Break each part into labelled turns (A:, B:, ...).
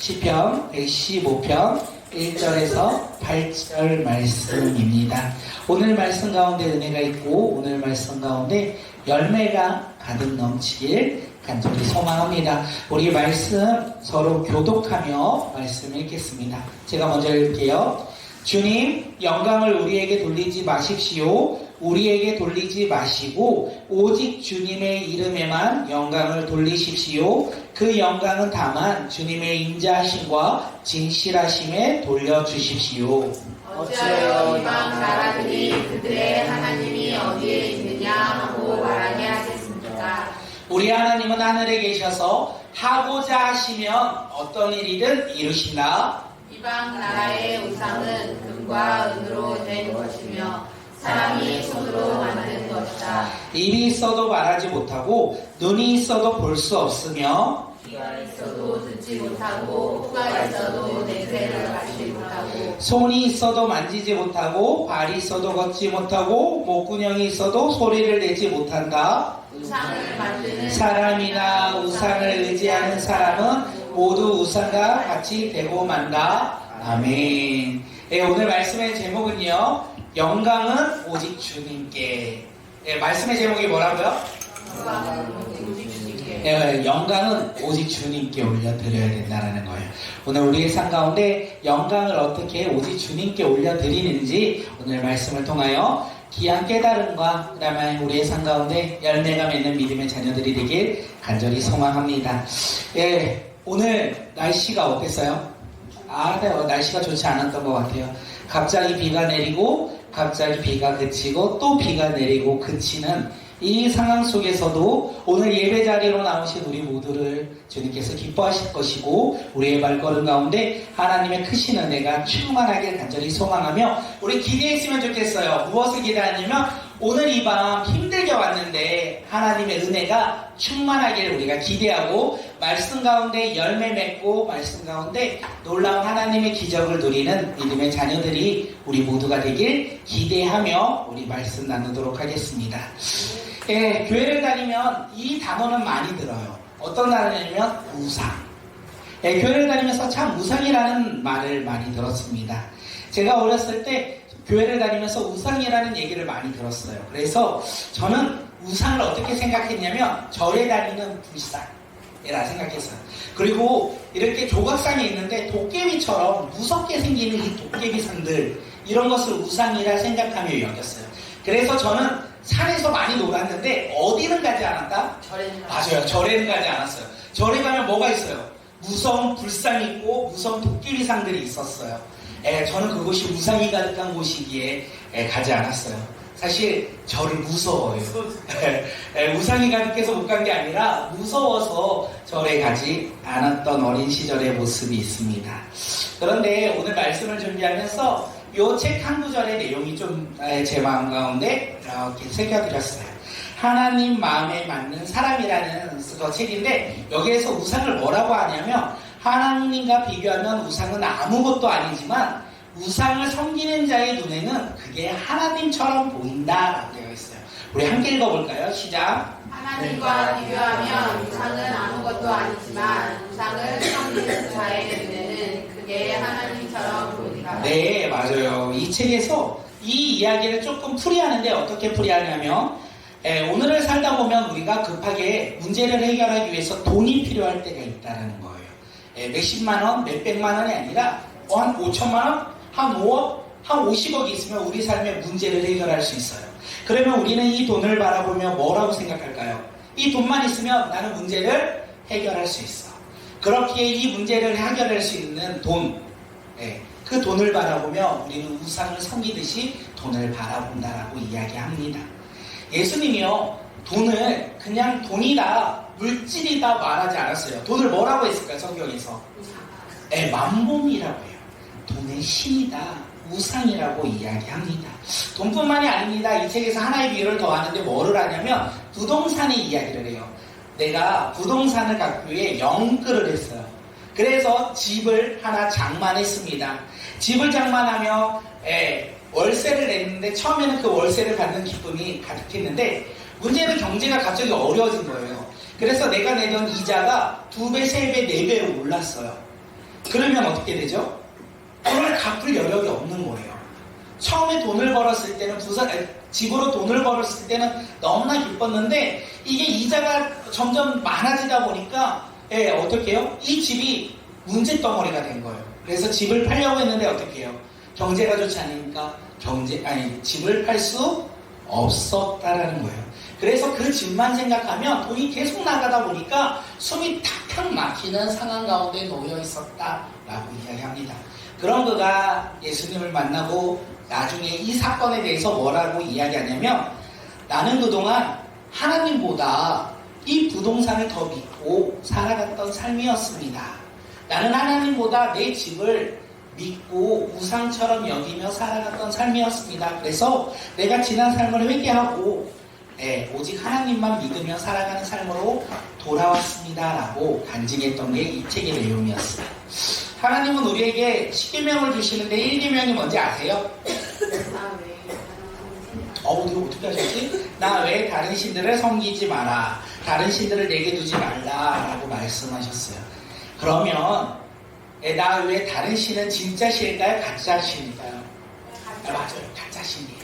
A: 시편 115편 1절에서 8절 말씀입니다. 오늘 말씀 가운데 은혜가 있고 오늘 말씀 가운데 열매가 가득 넘치길 간절히 소망합니다. 우리 말씀 서로 교독하며 말씀 읽겠습니다. 제가 먼저 읽을게요. 주님, 영광을 우리에게 돌리지 마십시오. 우리에게 돌리지 마시고 오직 주님의 이름에만 영광을 돌리십시오. 그 영광은 다만 주님의 인자하심과 진실하심에 돌려주십시오.
B: 어찌하여 이방 나라들이 그들의 하나님이 어디에 있느냐 하고 말하게 하겠습니까?
A: 우리 하나님은 하늘에 계셔서 하고자 하시면 어떤 일이든 이루신다.
B: 이방 나라의 우상은 금과 은으로 된 것이며 사람이 손으로 만든 것이다.
A: 입이 있어도 말하지 못하고 눈이 있어도 볼 수 없으며
B: 귀가 있어도 듣지 못하고 코가 있어도 냄새를 맡지 못하고
A: 손이 있어도 만지지 못하고 발이 있어도 걷지 못하고 목구녕이 있어도 소리를 내지 못한다.
B: 우상을 만드는
A: 사람이나 우상을 의지하는 사람은 모두 우상과 같이 되고 만다. 아멘. 예, 오늘 말씀의 제목은요, 영광은 오직 주님께. 예, 말씀의 제목이 뭐라고요? 예, 영광은 오직 주님께 올려드려야 된다는 거예요. 오늘 우리의 삶 가운데 영광을 어떻게 오직 주님께 올려드리는지 오늘 말씀을 통하여 귀한 깨달음과 그 다음에 우리의 삶 가운데 열매가 맺는 믿음의 자녀들이 되길 간절히 소망합니다. 예, 오늘 날씨가 어땠어요? 네, 날씨가 좋지 않았던 것 같아요. 갑자기 비가 내리고 갑자기 비가 그치고 또 비가 내리고 그치는 이 상황 속에서도 오늘 예배 자리로 나오신 우리 모두를 주님께서 기뻐하실 것이고 우리의 발걸음 가운데 하나님의 크신 은혜가 충만하길 간절히 소망하며 우리 기대했으면 좋겠어요. 무엇을 기대하냐면 오늘 이 밤 힘들게 왔는데 하나님의 은혜가 충만하길 우리가 기대하고 말씀 가운데 열매 맺고 말씀 가운데 놀라운 하나님의 기적을 누리는 믿음의 자녀들이 우리 모두가 되길 기대하며 우리 말씀 나누도록 하겠습니다. 예, 교회를 다니면 이 단어는 많이 들어요. 어떤 단어냐면 우상. 예, 교회를 다니면서 참 우상이라는 말을 많이 들었습니다. 제가 어렸을 때 교회를 다니면서 우상이라는 얘기를 많이 들었어요. 그래서 저는 우상을 어떻게 생각했냐면 절에 다니는 불상이라 생각했어요. 그리고 이렇게 조각상이 있는데 도깨비처럼 무섭게 생기는 이 도깨비상들 이런 것을 우상이라 생각하며 여겼어요. 그래서 저는 산에서 많이 놀았는데 어디는 가지 않았다?
B: 절에는
A: 맞아요. 절에는 가지 않았어요. 절에 가면 뭐가 있어요? 무서운 불상이 있고 무서운 도깨비상들이 있었어요. 저는 그곳이 우상이 가득한 곳이기에 가지 않았어요. 사실 저를 무서워요. 우상이 가득해서 못 간 게 아니라 무서워서 절에 가지 않았던 어린 시절의 모습이 있습니다. 그런데 오늘 말씀을 준비하면서 이 책 한 구절의 내용이 좀 제 마음 가운데 이렇게 새겨드렸어요. 하나님 마음에 맞는 사람이라는 그 책인데 여기에서 우상을 뭐라고 하냐면 하나님과 비교하면 우상은 아무것도 아니지만 우상을 섬기는 자의 눈에는 그게 하나님처럼 보인다라고 되어 있어요. 우리 함께 읽어볼까요? 시작.
B: 하나님과 비교하면 우상은 아무것도 아니지만 우상을 섬기는 자의 눈에는 그게 하나님처럼 보이다.
A: 네, 맞아요. 이 책에서 이 이야기를 조금 풀이하는데 어떻게 풀이하냐면 오늘을 살다 보면 우리가 급하게 문제를 해결하기 위해서 돈이 필요할 때가 있다는 거예요. 몇십만 원, 몇백만 원이 아니라 한 5천만 원, 한 5억, 한 50억이 있으면 우리 삶의 문제를 해결할 수 있어요. 그러면 우리는 이 돈을 바라보며 뭐라고 생각할까요? 이 돈만 있으면 나는 문제를 해결할 수 있어. 그렇기에 이 문제를 해결할 수 있는 돈, 그 돈을 바라보며 우리는 우상을 섬기듯이 돈을 바라본다라고 이야기합니다. 예수님이요, 돈을 그냥 돈이다, 물질이다 말하지 않았어요. 돈을 뭐라고 했을까요, 성경에서? 만봉이라고 해요. 돈의 신이다, 우상이라고 이야기합니다. 돈뿐만이 아닙니다. 이 책에서 하나의 비유를 더하는데 뭐를 하냐면 부동산의 이야기를 해요. 내가 부동산을 갖기 위해 영끌을 했어요. 그래서 집을 하나 장만했습니다. 집을 장만하며 월세를 냈는데 처음에는 그 월세를 받는 기쁨이 가득했는데 문제는 경제가 갑자기 어려워진 거예요. 그래서 내가 내던 이자가 2배, 3배, 4배로 올랐어요. 그러면 어떻게 되죠? 돈을 갚을 여력이 없는 거예요. 처음에 돈을 벌었을 때는 집으로 돈을 벌었을 때는 너무나 기뻤는데 이게 이자가 점점 많아지다 보니까 어떻게 해요? 이 집이 문제덩어리가 된 거예요. 그래서 집을 팔려고 했는데 어떻게 해요? 경제가 좋지 않으니까 집을 팔 수 없었다라는 거예요. 그래서 그 집만 생각하면 돈이 계속 나가다 보니까 숨이 탁탁 막히는 상황 가운데 놓여 있었다라고 이야기합니다. 그런 그가 예수님을 만나고 나중에 이 사건에 대해서 뭐라고 이야기하냐면 나는 그동안 하나님보다 이 부동산을 더 믿고 살아갔던 삶이었습니다. 나는 하나님보다 내 집을 믿고 우상처럼 여기며 살아갔던 삶이었습니다. 그래서 내가 지난 삶을 회개하고 오직 하나님만 믿으며 살아가는 삶으로 돌아왔습니다 라고 간증했던 게 이 책의 내용이었어요. 하나님은 우리에게 10계명을 주시는데 1계명이 뭔지 아세요? 이거 어떻게 하셨지? 나 외에 다른 신들을 섬기지 마라. 다른 신들을 내게 두지 말라 라고 말씀하셨어요. 그러면 나 외에 다른 신은 진짜 신일까요? 가짜 신일까요? 맞아요. 가짜 신이에요.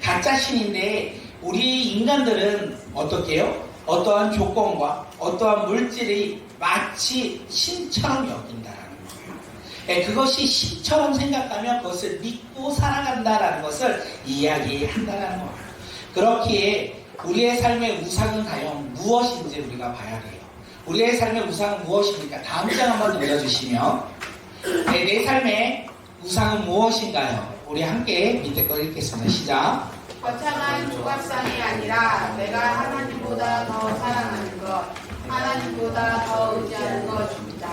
A: 가짜 신인데 우리 인간들은 어떻게 해요? 어떠한 조건과 어떠한 물질이 마치 신처럼 여긴다라는 거예요. 그것이 신처럼 생각하면 그것을 믿고 살아간다라는 것을 이야기한다라는 거예요. 그렇기에 우리의 삶의 우상은 과연 무엇인지 우리가 봐야 돼요. 우리의 삶의 우상은 무엇입니까? 다음 장 한번 눌러주시면 내 삶의 우상은 무엇인가요? 우리 함께 밑에 거 읽겠습니다. 시작.
B: 거창한 조각상이 아니라 내가 하나님보다 더 사랑하는 것, 하나님보다 더 의지하는 것입니다.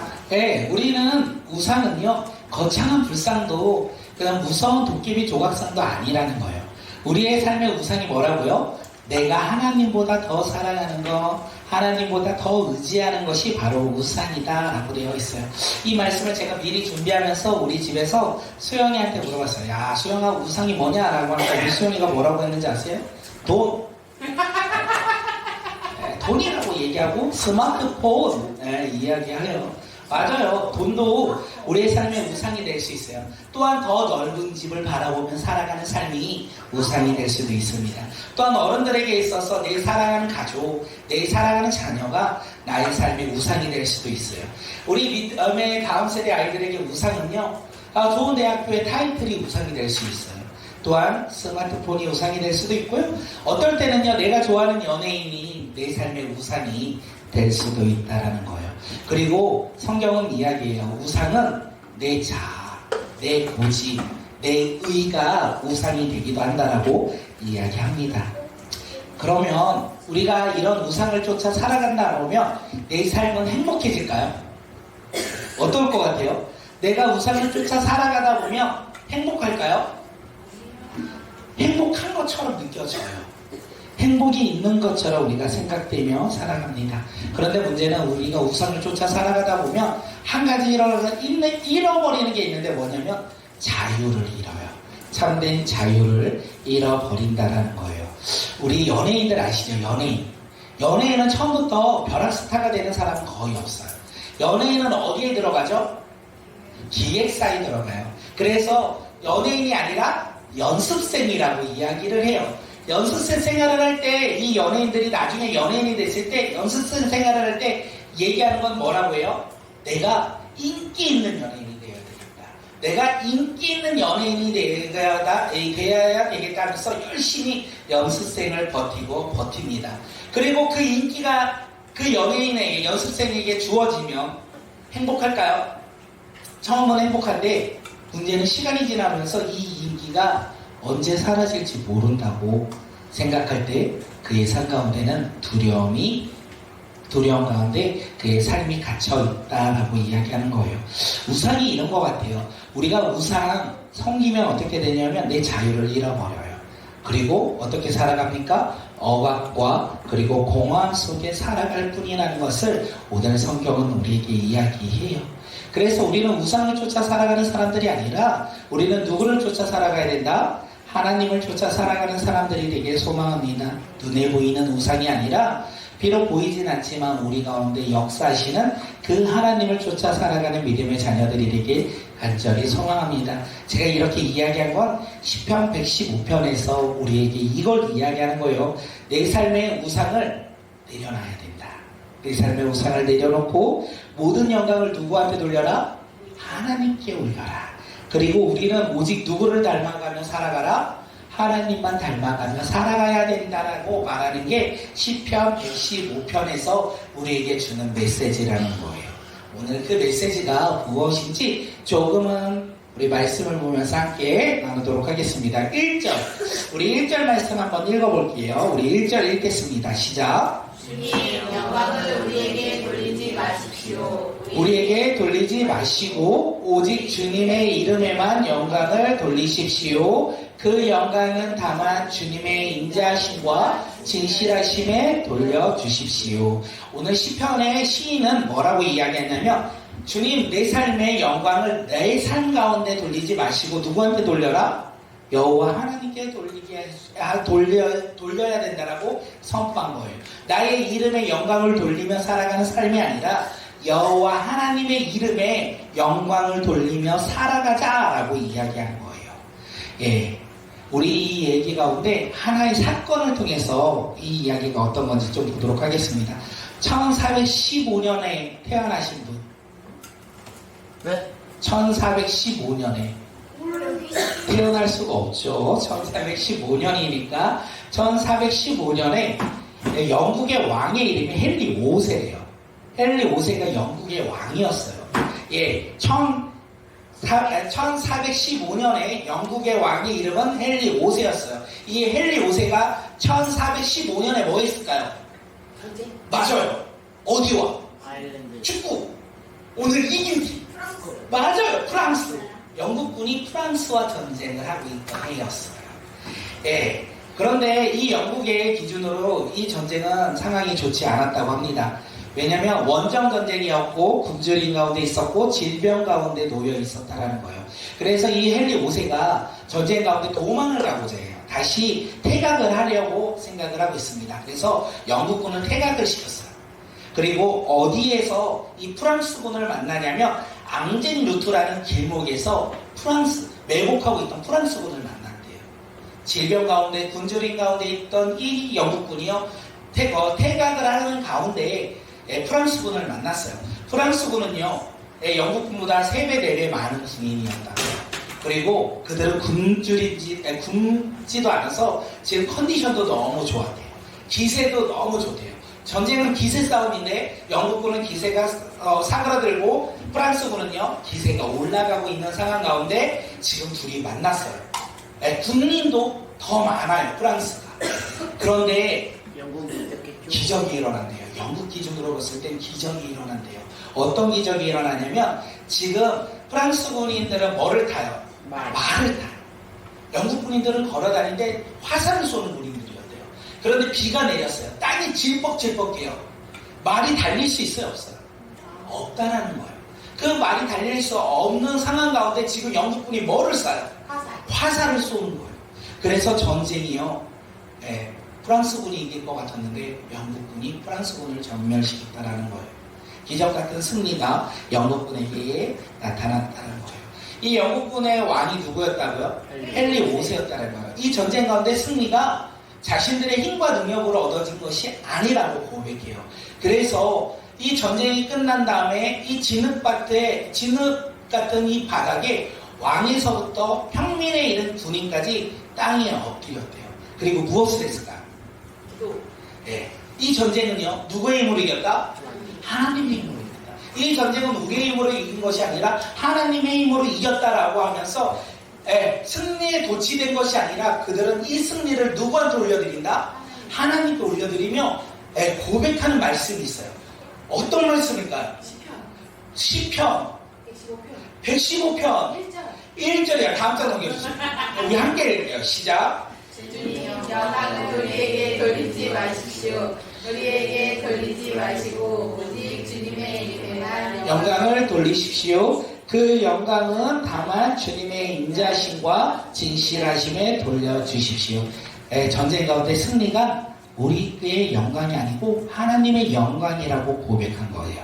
A: 우리는 우상은요 거창한 불상도 그냥 무서운 도깨비 조각상도 아니라는 거예요. 우리의 삶의 우상이 뭐라고요? 내가 하나님보다 더 사랑하는 것, 하나님보다 더 의지하는 것이 바로 우상이다 라고 되어 있어요. 이 말씀을 제가 미리 준비하면서 우리 집에서 수영이한테 물어봤어요. 야, 수영아 우상이 뭐냐? 라고 하니까 우리 수영이가 뭐라고 했는지 아세요? 돈. 돈이라고 얘기하고 스마트폰 이야기해요. 맞아요. 돈도 우리의 삶의 우상이 될 수 있어요. 또한 더 넓은 집을 바라보면 살아가는 삶이 우상이 될 수도 있습니다. 또한 어른들에게 있어서 내 사랑하는 가족, 내 사랑하는 자녀가 나의 삶의 우상이 될 수도 있어요. 우리 믿음의 다음 세대 아이들에게 우상은요, 좋은 대학교의 타이틀이 우상이 될 수 있어요. 또한 스마트폰이 우상이 될 수도 있고요. 어떨 때는요, 내가 좋아하는 연예인이 내 삶의 우상이 될 수도 있다라는 거예요. 그리고 성경은 이야기해요. 우상은 내 자아, 내 고집, 내 의가 우상이 되기도 한다라고 이야기합니다. 그러면 우리가 이런 우상을 쫓아 살아간다 그러면 내 삶은 행복해질까요? 어떨 것 같아요? 내가 우상을 쫓아 살아가다 보면 행복할까요? 행복한 것처럼 느껴져요. 행복이 있는 것처럼 우리가 생각되며 살아갑니다. 그런데 문제는 우리가 우상을 쫓아 살아가다 보면 한 가지 잃어버리는 게 있는데 뭐냐면 자유를 잃어요. 참된 자유를 잃어버린다는 거예요. 우리 연예인들 아시죠? 연예인은 처음부터 벼락스타가 되는 사람은 거의 없어요. 연예인은 어디에 들어가죠? 기획사에 들어가요. 그래서 연예인이 아니라 연습생이라고 이야기를 해요. 연습생 생활을 할 때 이 연예인들이 나중에 연예인이 됐을 때 연습생 생활을 할 때 얘기하는 건 뭐라고 해요? 내가 인기 있는 연예인이 되어야 되겠다. 내가 인기 있는 연예인이 되어야 되겠다 하면서 열심히 연습생을 버팁니다. 그리고 그 인기가 그 연예인에게, 연습생에게 주어지면 행복할까요? 처음은 행복한데 문제는 시간이 지나면서 이 인기가 언제 사라질지 모른다고 생각할 때 그의 삶 가운데는 두려움 가운데 그의 삶이 갇혀 있다라고 이야기하는 거예요. 우상이 이런 것 같아요. 우리가 우상 섬기면 어떻게 되냐면 내 자유를 잃어버려요. 그리고 어떻게 살아갑니까? 억압과 그리고 공허함 속에 살아갈 뿐이라는 것을 오늘 성경은 우리에게 이야기해요. 그래서 우리는 우상을 쫓아 살아가는 사람들이 아니라 우리는 누구를 쫓아 살아가야 된다? 하나님을 쫓아 살아가는 사람들이 되길 소망합니다. 눈에 보이는 우상이 아니라 비록 보이진 않지만 우리 가운데 역사하시는 그 하나님을 쫓아 살아가는 믿음의 자녀들이 되길 간절히 소망합니다. 제가 이렇게 이야기한 건 시편 115편에서 우리에게 이걸 이야기하는 거예요. 내 삶의 우상을 내려놔야 된다. 내 삶의 우상을 내려놓고 모든 영광을 누구한테 돌려라? 하나님께 올려라. 그리고 우리는 오직 누구를 닮아가며 살아가라? 하나님만 닮아가며 살아가야 된다라고 말하는 게 시편 115편에서 우리에게 주는 메시지라는 거예요. 오늘 그 메시지가 무엇인지 조금은 우리 말씀을 보면서 함께 나누도록 하겠습니다. 1절, 우리 1절 말씀 한번 읽어볼게요. 우리 1절 읽겠습니다. 시작.
B: 주님, 영광을 우리에게 돌리지 마십시오.
A: 우리에게 돌리지 마시고 오직 주님의 이름에만 영광을 돌리십시오. 그 영광은 다만 주님의 인자하심과 진실하심에 돌려주십시오. 오늘 시편의 시인은 뭐라고 이야기했냐면, 주님, 내 삶의 영광을 내 삶 가운데 돌리지 마시고 누구한테 돌려라? 여호와 하나님께 돌려야 된다라고 선포한 거예요. 나의 이름의 영광을 돌리며 살아가는 삶이 아니라 여호와 하나님의 이름에 영광을 돌리며 살아가자라고 이야기하는 거예요. 예, 우리 이 얘기 가운데 하나의 사건을 통해서 이 이야기가 어떤 건지 좀 보도록 하겠습니다. 1415년에 태어나신 분.
C: 네?
A: 1415년에 태어날 수가 없죠. 1415년이니까 1415년에 영국의 왕의 이름이 헨리 5세예요. 헨리 5세가 영국의 왕이었어요. 예, 1415년에 영국의 왕의 이름은 헨리 5세였어요. 이 헨리 5세가 1415년에 뭐 했을까요? 맞아요. 어디와?
C: 아일랜드.
A: 축구. 오늘 이긴 팀. 맞아요. 프랑스. 영국군이 프랑스와 전쟁을 하고 있던 해였어요. 예. 그런데 이 영국의 기준으로 이 전쟁은 상황이 좋지 않았다고 합니다. 왜냐하면 원정 전쟁이었고 굶주림 가운데 있었고 질병 가운데 놓여 있었다라는 거예요. 그래서 이 헨리 5세가 전쟁 가운데 도망을 가고자 해요. 다시 퇴각을 하려고 생각을 하고 있습니다. 그래서 영국군을 퇴각을 시켰어요. 그리고 어디에서 이 프랑스군을 만나냐면 앙젠 루트라는 길목에서 매복하고 있던 프랑스군을 만났대요. 질병 가운데 굶주림 가운데 있던 이 영국군이요, 퇴각을 하는 가운데 프랑스군을 만났어요. 프랑스군은요, 영국군보다 3배, 4배 많은 군인이었다. 그리고 그들은 굶지도 않아서 지금 컨디션도 너무 좋았대요. 기세도 너무 좋대요. 전쟁은 기세 싸움인데 영국군은 기세가 사그라들고 프랑스군은요, 기세가 올라가고 있는 상황 가운데 지금 둘이 만났어요. 군인도 더 많아요, 프랑스가. 그런데
C: 영국이 이겼겠죠.
A: 기적이 일어난대요. 영국 기준으로 봤을 땐 기적이 일어난대요. 어떤 기적이 일어나냐면 지금 프랑스 군인들은 뭐를 타요? 말을 타요. 영국 군인들은 걸어다니는데 화살을 쏘는 군인들이었대요. 그런데 비가 내렸어요. 땅이 질퍽질퍽해요. 말이 달릴 수 있어요? 없어요? 없다라는 거예요. 그 말이 달릴 수 없는 상황 가운데 지금 영국군이 뭐를 쏴요? 화살을 쏘는 거예요. 그래서 전쟁이요, 프랑스군이 이길 것 같았는데 영국군이 프랑스군을 전멸시켰다라는 거예요. 기적 같은 승리가 영국군에게 나타났다는 거예요. 이 영국군의 왕이 누구였다고요? 헨리 5세였다는 거예요. 이 전쟁 가운데 승리가 자신들의 힘과 능력으로 얻어진 것이 아니라고 고백해요. 그래서 이 전쟁이 끝난 다음에 이 진흙 같은 이 바닥에 왕에서부터 평민에 이른 군인까지 땅에 엎드렸대요. 그리고 무엇을 했을까요? 이 전쟁은요, 누구의 힘으로 이겼다? 하나님의 힘으로 이겼다. 이 전쟁은 우리의 힘으로 이긴 것이 아니라 하나님의 힘으로 이겼다라고 하면서 승리에 도취된 것이 아니라 그들은 이 승리를 누구한테 올려드린다? 하나님께 올려드리며 고백하는 말씀이 있어요. 어떤 말씀일까요? 시편 115편 1절이야. 다음 장 넘겨주세요. 우리 함께 읽게요. 시작.
B: 주님, 영광을 우리에게 돌리지 마십시오. 우리에게 돌리지 마시고 오직 주님의 이름에만
A: 영광을 돌리십시오. 그 영광은 다만 주님의 인자심과 진실하심에 돌려주십시오. 전쟁 가운데 승리가 우리의 영광이 아니고 하나님의 영광이라고 고백한 거예요.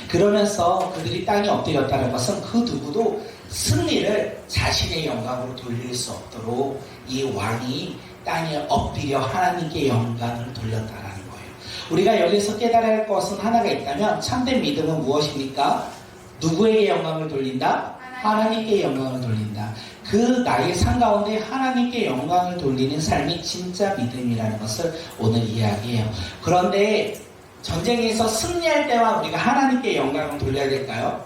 A: 그러면서 그들이 땅에 엎드렸다는 것은 그 누구도 승리를 자신의 영광으로 돌릴 수 없도록 이 왕이 땅에 엎드려 하나님께 영광을 돌렸다라는 거예요. 우리가 여기서 깨달아야 할 것은 하나가 있다면 참된 믿음은 무엇입니까? 누구에게 영광을 돌린다? 하나님께 영광을 돌린다. 그 나의 삶 가운데 하나님께 영광을 돌리는 삶이 진짜 믿음이라는 것을 오늘 이야기해요. 그런데 전쟁에서 승리할 때와 우리가 하나님께 영광을 돌려야 될까요?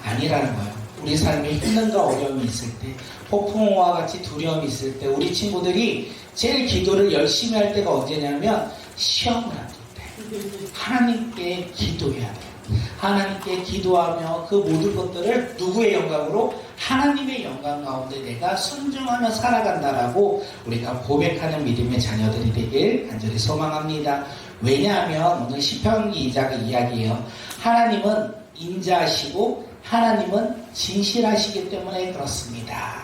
A: 아니라는 거예요. 우리 삶에 힘든가 어려움이 있을 때, 폭풍우와 같이 두려움이 있을 때, 우리 친구들이 제일 기도를 열심히 할 때가 언제냐면 시험을 할 때. 하나님께 기도해야 돼요. 하나님께 기도하며 그 모든 것들을 누구의 영광으로? 하나님의 영광 가운데 내가 순종하며 살아간다라고 우리가 고백하는 믿음의 자녀들이 되길 간절히 소망합니다. 왜냐하면 오늘 시편 기자가 이야기해요. 하나님은 인자하시고 하나님은 진실하시기 때문에 그렇습니다.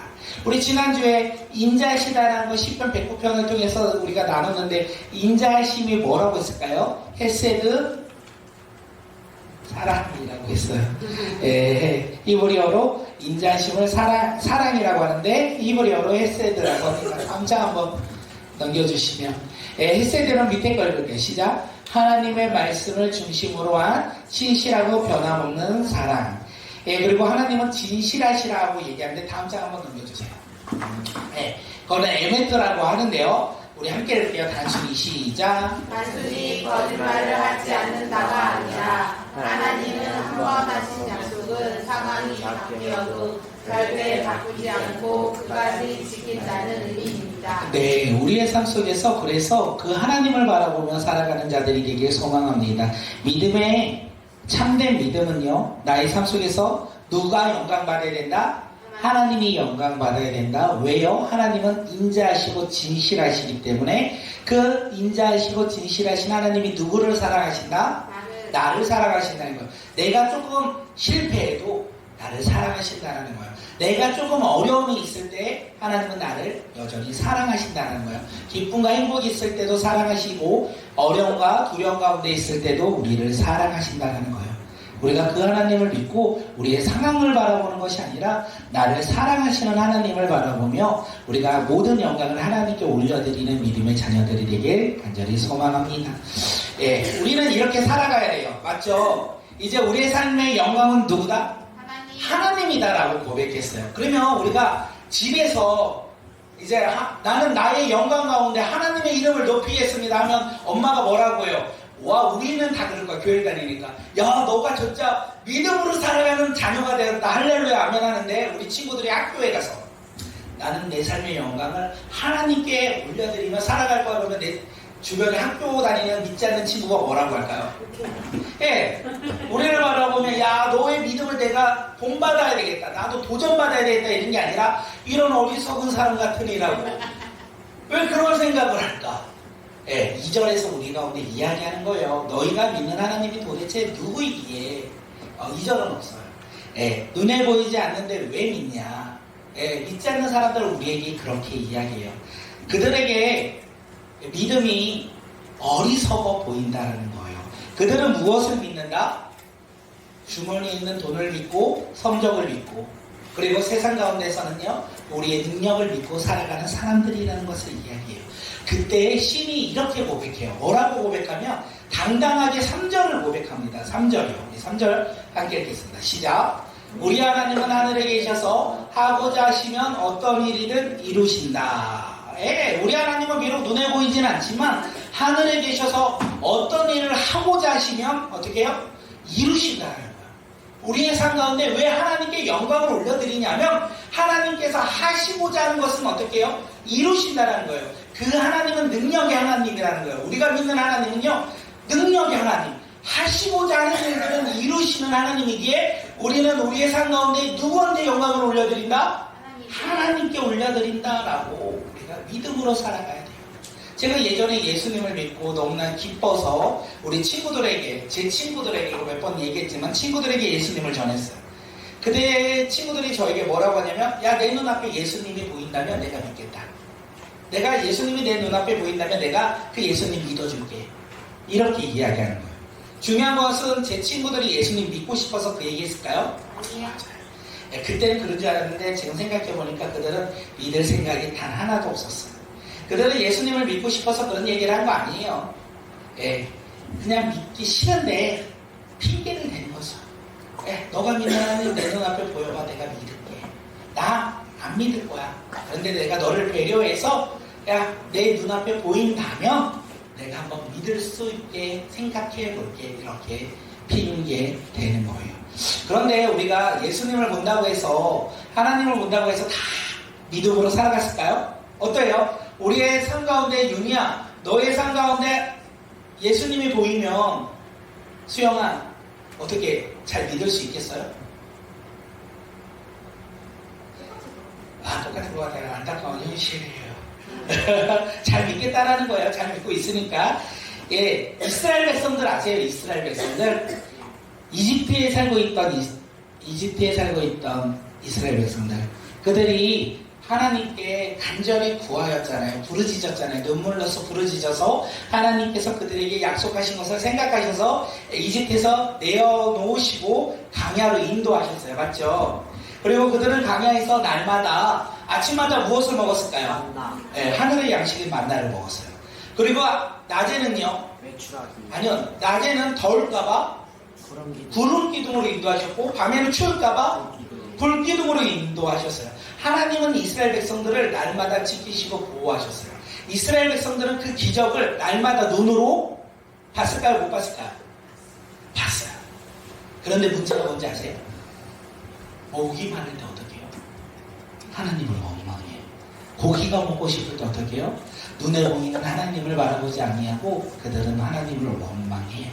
A: 우리 지난주에 인자하시다라는 거 시편 109편을 통해서 우리가 나눴는데 인자하심이 뭐라고 했을까요? 헤세드 사랑이라고 했어요. 히브리어로 인자하심을 사랑이라고 하는데 히브리어로 헤세드라고 하니까 감장 한번 넘겨주시면 헤세드는 밑에 걸 볼게요. 시작. 하나님의 말씀을 중심으로 한 신실하고 변함없는 사랑. 그리고 하나님은 진실하시라고 얘기하는데 다음 장 한번 넘겨주세요. 그거는 에메트라고 하는데요. 우리 함께 읽을게요. 단순히 시작.
B: 단순히 거짓말을 하지 않는다가 아니라 하나님은 한 번 하신 약속은 상황이 바뀌어도 별게 바꾸지 않고 그까지 지킨다는 의미입니다.
A: 네, 우리의 삶 속에서 그래서 그 하나님을 바라보며 살아가는 자들이 되길 소망합니다. 믿음의 참된 믿음은요, 나의 삶 속에서 누가 영광 받아야 된다? 하나님이 영광 받아야 된다. 왜요? 하나님은 인자하시고 진실하시기 때문에 그 인자하시고 진실하신 하나님이 누구를 사랑하신다? 나를 사랑하신다는 거예요. 내가 조금 실패해도 나를 사랑하신다는 거예요. 내가 조금 어려움이 있을 때 하나님은 나를 여전히 사랑하신다는 거예요. 기쁨과 행복이 있을 때도 사랑하시고 어려움과 두려움 가운데 있을 때도 우리를 사랑하신다는 거예요. 우리가 그 하나님을 믿고 우리의 상황을 바라보는 것이 아니라 나를 사랑하시는 하나님을 바라보며 우리가 모든 영광을 하나님께 올려드리는 믿음의 자녀들이 되길 간절히 소망합니다. 우리는 이렇게 살아가야 돼요. 맞죠? 이제 우리의 삶의 영광은 누구다? 하나님이다라고 고백했어요. 그러면 우리가 집에서 이제 나는 나의 영광 가운데 하나님의 이름을 높이겠습니다 하면 엄마가 뭐라고 해요? 와, 우리는 다 그럴 거야. 교회 다니니까. 야, 너가 진짜 믿음으로 살아가는 자녀가 되었다. 할렐루야, 아멘 하는데 우리 친구들이 학교에 가서 나는 내 삶의 영광을 하나님께 올려드리며 살아갈 거야. 그러면 내 주변에 학교 다니는 믿지 않는 친구가 뭐라고 할까요? 우리를 바라보면 야, 너의 믿음을 내가 본받아야 되겠다. 나도 도전받아야 되겠다. 이런 게 아니라 이런 어리석은 사람 같으니라고. 왜 그런 생각을 할까? 2절에서 우리 가운데 이야기하는 거예요. 너희가 믿는 하나님이 도대체 누구이기에 2절은 없어요. 눈에 보이지 않는데 왜 믿냐? 믿지 않는 사람들은 우리에게 그렇게 이야기해요. 그들에게 믿음이 어리석어 보인다는 거예요. 그들은 무엇을 믿는다? 주머니에 있는 돈을 믿고 성적을 믿고 그리고 세상 가운데서는요 우리의 능력을 믿고 살아가는 사람들이라는 것을 이야기해요. 그때 신이 이렇게 고백해요. 뭐라고 고백하면 당당하게 3절을 고백합니다. 3절이요. 우리 3절 함께 읽겠습니다. 시작. 우리 하나님은 하늘에 계셔서 하고자 하시면 어떤 일이든 이루신다. 우리 하나님은 비록 눈에 보이진 않지만 하늘에 계셔서 어떤 일을 하고자 하시면 어떻게 해요? 이루신다는 거예요. 우리의 삶 가운데 왜 하나님께 영광을 올려드리냐면 하나님께서 하시고자 하는 것은 어떻게 해요? 이루신다는 거예요. 그 하나님은 능력의 하나님이라는 거예요. 우리가 믿는 하나님은요 능력의 하나님, 하시고자 하는 일들은 이루시는 하나님이기에 우리는 우리의 삶 가운데 누구한테 영광을 올려드린다? 하나님께 올려드린다라고 우리가 믿음으로 살아가야 돼요. 제가 예전에 예수님을 믿고 너무나 기뻐서 우리 친구들에게, 제 친구들에게 몇 번 얘기했지만 친구들에게 예수님을 전했어요. 그때 친구들이 저에게 뭐라고 하냐면 야, 내 눈앞에 예수님이 보인다면 내가 믿겠다. 내가 예수님이 내 눈앞에 보인다면 내가 그 예수님 믿어줄게. 이렇게 이야기하는 거예요. 중요한 것은 제 친구들이 예수님 믿고 싶어서 그 얘기했을까요?
B: 아니요.
A: 예, 그때는 그런 줄 알았는데 지금 생각해보니까 그들은 믿을 생각이 단 하나도 없었어요. 그들은 예수님을 믿고 싶어서 그런 얘기를 한 거 아니에요. 예, 그냥 믿기 싫은데 핑계를 대는 거죠. 예, 너가 믿는 하나님 내 눈앞에 보여봐. 내가 믿을게. 나 안 믿을 거야. 그런데 내가 너를 배려해서 야, 내 눈앞에 보인다면 내가 한번 믿을 수 있게 생각해 볼게. 이렇게 핑계 대는 거예요. 그런데 우리가 예수님을 본다고 해서 하나님을 본다고 해서 다 믿음으로 살아갔을까요? 어때요? 우리의 삶 가운데 윤희야, 너의 삶 가운데 예수님이 보이면 수영아 어떻게 잘 믿을 수 있겠어요? 똑같은 것 같아요. 안타까운 현실이에요. 잘 믿겠다라는 거예요. 잘 믿고 있으니까. 예, 이스라엘 백성들 아세요? 이스라엘 백성들 이집트에 살고 있던 이스라엘 백성들, 그들이 하나님께 간절히 구하였잖아요. 부르짖었잖아요. 눈물 넣어서 부르짖어서 하나님께서 그들에게 약속하신 것을 생각하셔서 이집트에서 내어놓으시고 강야로 인도하셨어요. 맞죠? 그리고 그들은 강야에서 날마다 아침마다 무엇을 먹었을까요?
C: 만나.
A: 네, 하늘의 양식인 만나를 먹었어요. 그리고 낮에는요?
C: 외출하기.
A: 아니요, 낮에는 더울까봐 구름 기둥으로 인도하셨고, 밤에는 추울까봐 불 기둥으로 인도하셨어요. 하나님은 이스라엘 백성들을 날마다 지키시고 보호하셨어요. 이스라엘 백성들은 그 기적을 날마다 눈으로 봤을까요? 못 봤을까요? 봤어요. 그런데 문제가 뭔지 아세요? 목이 마를 때 어떻게 해요? 하나님을 원망해요. 고기가 먹고 싶을 때 어떻게 해요? 눈에 보이는 하나님을 바라보지 아니하고 그들은 하나님을 원망해요.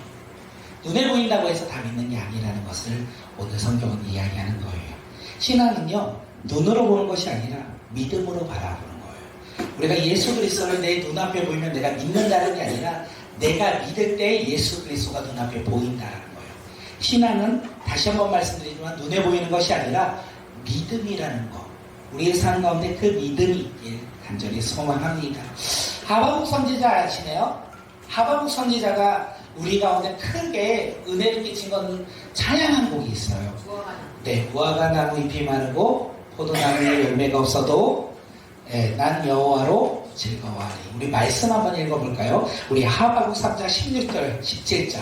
A: 눈에 보인다고 해서 다 믿는 게 아니라는 것을 오늘 성경은 이야기하는 거예요. 신앙은요, 눈으로 보는 것이 아니라 믿음으로 바라보는 거예요. 우리가 예수 그리스도를 내 눈앞에 보이면 내가 믿는다는 게 아니라 내가 믿을 때 예수 그리스도가 눈앞에 보인다는 거예요. 신앙은 다시 한번 말씀드리지만 눈에 보이는 것이 아니라 믿음이라는 것. 우리의 삶 가운데 그 믿음이 있길 간절히 소망합니다. 하바국 선지자 아시네요? 하바국 선지자가 우리 가운데 크게 은혜를 끼친 건 찬양한 곡이 있어요. 네, 무화과 나무 잎이 마르고 포도나무에 열매가 없어도 난 여호와로 즐거워하리. 우리 말씀 한번 읽어볼까요? 우리 하바국 3장 16절 17절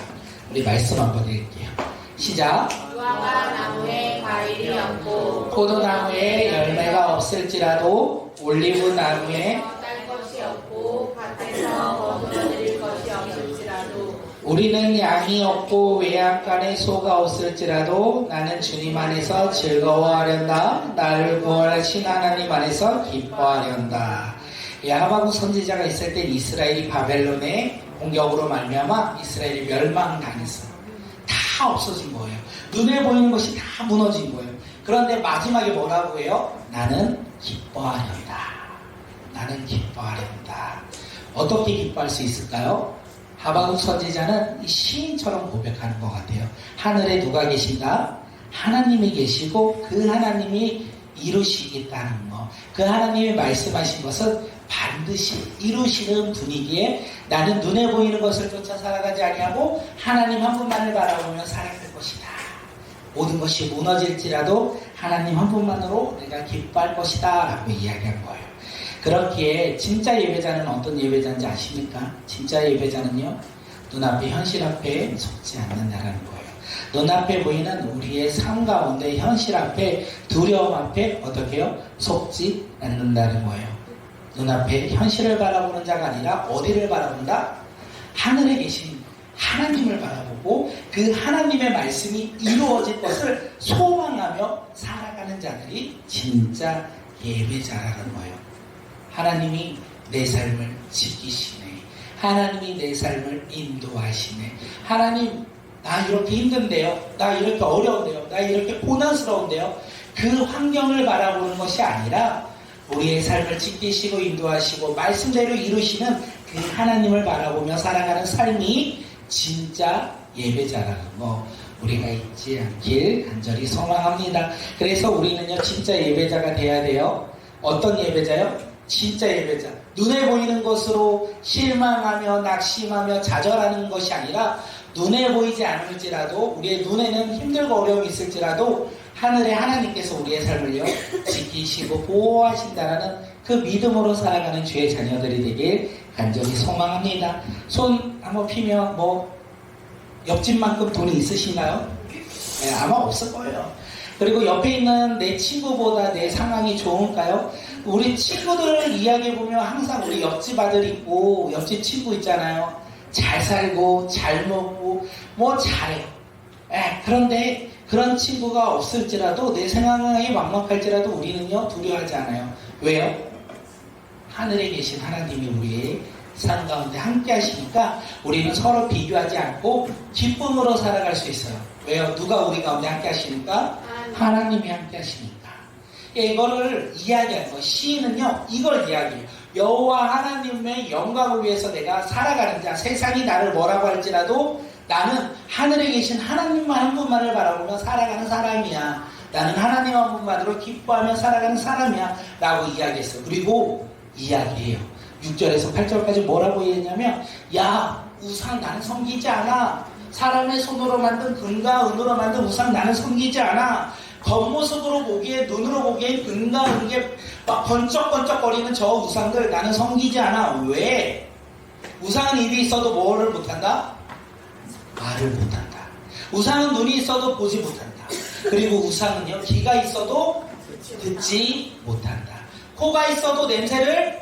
A: 우리 말씀 한번 읽을게요. 시작.
B: 무화과 나무에 과일이 없고
A: 포도나무에 열매가 없을지라도 올리브 나무에
B: 딸 것이 없고 밭에서 거두어들일 것이 없을지라도
A: 우리는 양이 없고 외양간에 소가 없을지라도 나는 주님 안에서 즐거워하련다. 나를 구원하신 하나님 안에서 기뻐하련다. 하바국 선지자가 있을 때 이스라엘이 바벨론의 공격으로 말미암아 이스라엘이 멸망당했어요. 다 없어진 거예요. 눈에 보이는 것이 다 무너진 거예요. 그런데 마지막에 뭐라고 해요? 나는 기뻐하련다. 나는 기뻐하련다. 어떻게 기뻐할 수 있을까요? 하바국 선지자는 시인처럼 고백하는 것 같아요. 하늘에 누가 계신가? 하나님이 계시고 그 하나님이 이루시겠다는 것. 그 하나님이 말씀하신 것은 반드시 이루시는 분위기에 나는 눈에 보이는 것을 쫓아 살아가지 아니하고 하나님 한 분만을 바라보며 살아갈 것이다. 모든 것이 무너질지라도 하나님 한 분만으로 내가 기뻐할 것이다 라고 이야기한 거예요. 그렇기에 진짜 예배자는 어떤 예배자인지 아십니까? 진짜 예배자는요, 눈앞에 현실 앞에 속지 않는다라는 거예요. 눈앞에 보이는 우리의 삶 가운데 현실 앞에 두려움 앞에 어떻게 해요? 속지 않는다는 거예요. 눈앞에 현실을 바라보는 자가 아니라 어디를 바라본다? 하늘에 계신 하나님을 바라보고 그 하나님의 말씀이 이루어질 것을 소망하며 살아가는 자들이 진짜 예배자라는 거예요. 하나님이 내 삶을 지키시네. 하나님이 내 삶을 인도하시네. 하나님, 나 이렇게 힘든데요. 나 이렇게 어려운데요. 나 이렇게 고난스러운데요. 그 환경을 바라보는 것이 아니라 우리의 삶을 지키시고 인도하시고 말씀대로 이루시는 그 하나님을 바라보며 살아가는 삶이 진짜 예배자라는 거 우리가 잊지 않길 간절히 소망합니다. 그래서 우리는요 진짜 예배자가 돼야 돼요. 어떤 예배자요? 진짜 예배자. 눈에 보이는 것으로 실망하며 낙심하며 좌절하는 것이 아니라 눈에 보이지 않을지라도 우리의 눈에는 힘들고 어려움이 있을지라도 하늘의 하나님께서 우리의 삶을요 지키시고 보호하신다라는 그 믿음으로 살아가는 주의 자녀들이 되길 간절히 소망합니다. 손 한번 피면 뭐 옆집만큼 돈이 있으신가요? 네, 아마 없을 거예요. 그리고 옆에 있는 내 친구보다 내 상황이 좋은가요? 우리 친구들을 이야기해보면 항상 우리 옆집 아들 있고 옆집 친구 있잖아요. 잘 살고 잘 먹고 뭐 잘해요. 그런데 그런 친구가 없을지라도 내 상황이 막막할지라도 우리는요 두려워하지 않아요. 왜요? 하늘에 계신 하나님이 우리의 삶 가운데 함께 하시니까 우리는 서로 비교하지 않고 기쁨으로 살아갈 수 있어요. 왜요? 누가 우리 가운데 함께 하시니까? 하나님이 함께 하시니까. 이거를 이야기하는 거예요. 시인은요 이걸 이야기해요. 여호와 하나님의 영광을 위해서 내가 살아가는 자, 세상이 나를 뭐라고 할지라도 나는 하늘에 계신 하나님만 한 분만을 바라보며 살아가는 사람이야. 나는 하나님 한 분만으로 기뻐하며 살아가는 사람이야 라고 이야기했어요. 그리고 이야기해요. 6절에서 8절까지 뭐라고 얘기했냐면, 야 우상 나는 섬기지 않아. 사람의 손으로 만든 금과 은으로 만든 우상 나는 섬기지 않아. 겉모습으로 보기에, 눈으로 보기에 은과 은게 막 번쩍번쩍거리는 저 우상들 나는 섬기지 않아. 왜? 우상은 입이 있어도 뭐를 못한다? 말을 못한다. 우상은 눈이 있어도 보지 못한다. 그리고 우상은요 귀가 있어도 듣지 못한다. 코가 있어도 냄새를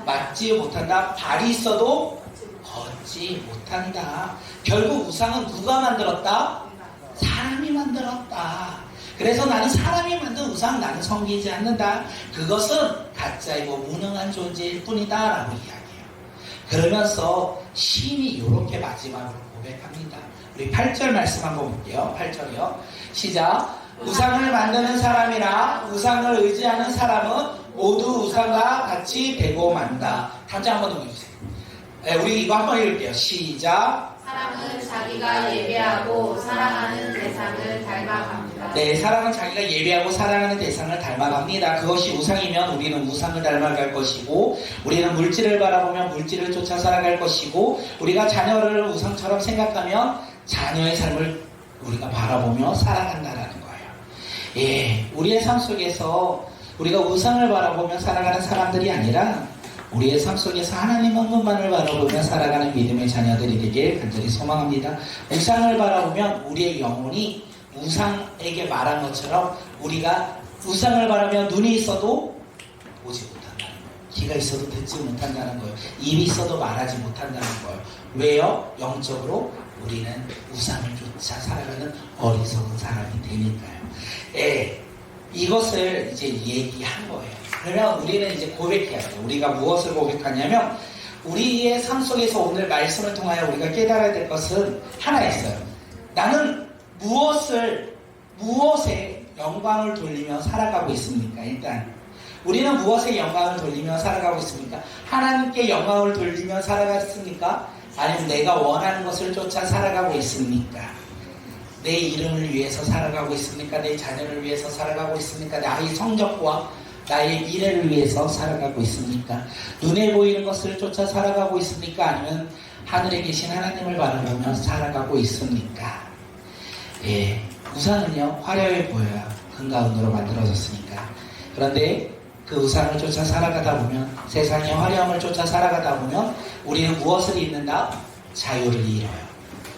A: 맡지 못한다. 발이 있어도 걷지 못한다. 결국 우상은 누가 만들었다? 사람이 만들었다. 그래서 나는 사람이 만든 우상 나는 섬기지 않는다. 그것은 가짜이고 무능한 존재일 뿐이다 라고 이야기해요. 그러면서 시인이 이렇게 마지막으로 고백합니다. 우리 8절 말씀 한번 볼게요. 8절이요. 시작. 우상을 만드는 사람이나 우상을 의지하는 사람은 모두 우상과 같이 되고 만다. 단장 한번 넘겨주세요. 네, 우리 이거 한번 읽을게요. 시작.
B: 사람은 자기가 예배하고 사랑하는 대상을 닮아갑니다.
A: 네, 사람은 자기가 예배하고 사랑하는 대상을 닮아갑니다. 그것이 우상이면 우리는 우상을 닮아갈 것이고, 우리는 물질을 바라보면 물질을 쫓아 살아갈 것이고, 우리가 자녀를 우상처럼 생각하면 자녀의 삶을 우리가 바라보며 살아간다라는 거예요. 예, 우리의 삶 속에서 우리가 우상을 바라보며 살아가는 사람들이 아니라 우리의 삶 속에서 하나님 한 분만을 바라보며 살아가는 믿음의 자녀들이 되길 간절히 소망합니다. 우상을 바라보면 우리의 영혼이 우상에게 말한 것처럼 우리가 우상을 바라며 눈이 있어도 보지 못한다는 거예요. 귀가 있어도 듣지 못한다는 거예요. 입이 있어도 말하지 못한다는 거예요. 왜요? 영적으로 우리는 우상을 쫓아 살아가는 어리석은 사람이 되니까요. 예, 이것을 이제 얘기한 거예요. 그러면 우리는 이제 고백해야 돼요. 우리가 무엇을 고백하냐면 우리의 삶 속에서 오늘 말씀을 통하여 우리가 깨달아야 될 것은 하나 있어요. 나는 무엇에 영광을 돌리며 살아가고 있습니까? 일단 우리는 무엇에 영광을 돌리며 살아가고 있습니까? 하나님께 영광을 돌리며 살아갔습니까? 아니면 내가 원하는 것을 쫓아 살아가고 있습니까? 내 이름을 위해서 살아가고 있습니까? 내 자녀를 위해서 살아가고 있습니까? 나의 성적과 나의 미래를 위해서 살아가고 있습니까? 눈에 보이는 것을 쫓아 살아가고 있습니까? 아니면 하늘에 계신 하나님을 바라보며 살아가고 있습니까? 예, 우상은요 화려해 보여요. 금과 은으로 만들어졌으니까. 그런데 그 우상을 쫓아 살아가다 보면, 세상의 화려함을 쫓아 살아가다 보면 우리는 무엇을 잃는다? 자유를 잃어요.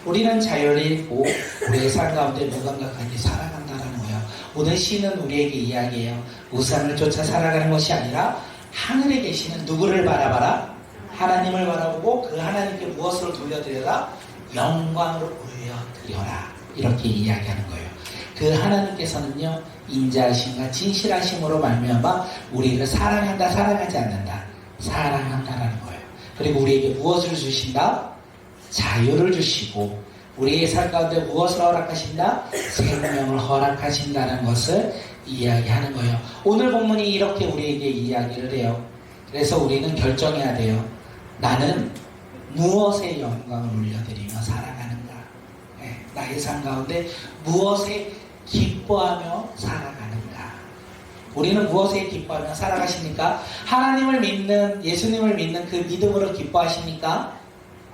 A: 우리는 자유를 잃고 우리의 삶 가운데 무감각하게 살아간다는 거예요. 오늘 시는 우리에게 이야기해요. 우상을 쫓아 살아가는 것이 아니라 하늘에 계시는 누구를 바라봐라? 하나님을 바라보고 그 하나님께 무엇으로 돌려드려라? 영광으로 올려드려라. 이렇게 이야기하는 거예요. 그 하나님께서는요 인자하심과 진실하심으로 말미암아 우리를 사랑한다, 사랑하지 않는다, 사랑한다라는 거예요. 그리고 우리에게 무엇을 주신다? 자유를 주시고 우리의 삶 가운데 무엇을 허락하신다? 생명을 허락하신다는 것을 이야기하는 거예요. 오늘 본문이 이렇게 우리에게 이야기를 해요. 그래서 우리는 결정해야 돼요. 나는 무엇에 영광을 올려드리며 살아가는가? 네, 나의 삶 가운데 무엇에 기뻐하며 살아가는가? 우리는 무엇에 기뻐하며 살아가십니까? 하나님을 믿는, 예수님을 믿는 그 믿음으로 기뻐하십니까?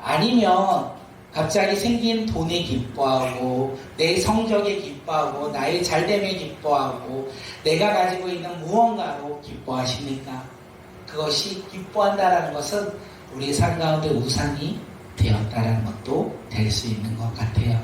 A: 아니면 갑자기 생긴 돈에 기뻐하고 내 성적에 기뻐하고 나의 잘됨에 기뻐하고 내가 가지고 있는 무언가로 기뻐하십니까? 그것이 기뻐한다라는 것은 우리의 삶 가운데 우상이 되었다라는 것도 될 수 있는 것 같아요.